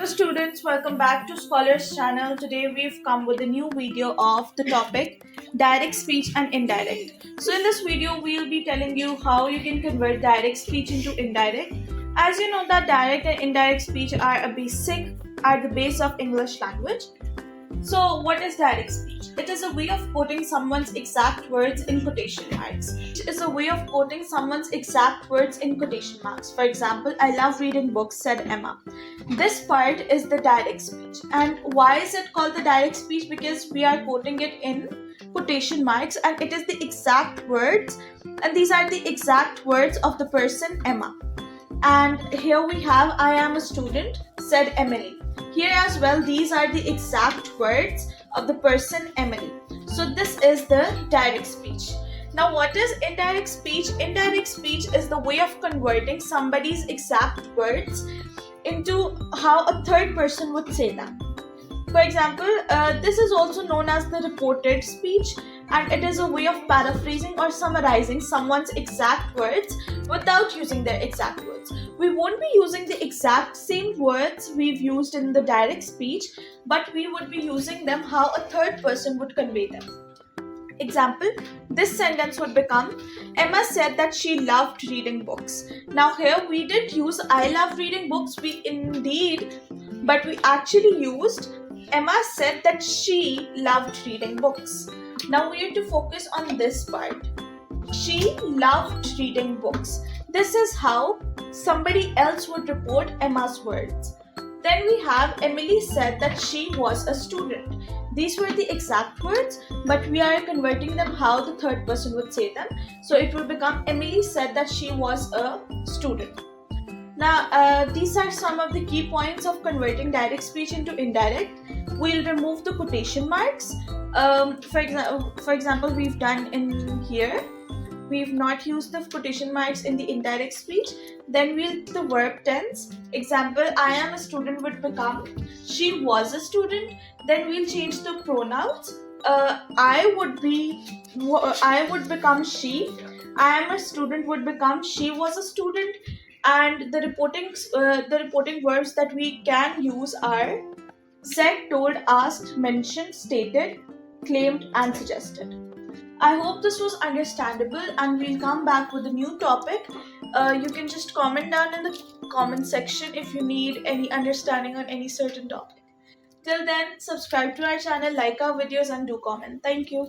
Students, welcome back to Scholars channel. Today we've come with a new video of the topic direct speech and indirect. So in this video we'll be telling you how you can convert direct speech into indirect. As you know that direct and indirect speech are the base of English language. So, what is direct speech? It is a way of quoting someone's exact words in quotation marks. It is a way of quoting someone's exact words in quotation marks. For example, I love reading books, said Emma. This part is the direct speech. And why is it called the direct speech? Because we are quoting it in quotation marks and it is the exact words. And these are the exact words of the person Emma. And here we have, I am a student, said Emily. Here as well, these are the exact words of the person Emily. So this is the direct speech. Now what is indirect speech? Indirect speech is the way of converting somebody's exact words into how a third person would say them. For example, this is also known as the reported speech, and it is a way of paraphrasing or summarizing someone's exact words without using their exact words. We won't be using the exact same words we've used in the direct speech, but we would be using them how a third person would convey them. Example, this sentence would become, Emma said that she loved reading books. Now here we didn't use I love reading books, but we actually used Emma said that she loved reading books. Now we have to focus on this part. She loved reading books. This is how somebody else would report Emma's words. Then we have Emily said that she was a student. These were the exact words, but we are converting them how the third person would say them. So it will become Emily said that she was a student. Now, these are some of the key points of converting direct speech into indirect. We'll remove the quotation marks. For example, we've done in here. We've not used the quotation marks in the indirect speech. Then we'll the verb tense. Example, I am a student would become she was a student. Then we'll change the pronouns. I would become she. I am a student would become she was a student. And the reporting verbs that we can use are said, told, asked, mentioned, stated, claimed, and suggested. I hope this was understandable and we'll come back with a new topic. You can just comment down in the comment section if you need any understanding on any certain topic. Till then, subscribe to our channel, like our videos and do comment. Thank you.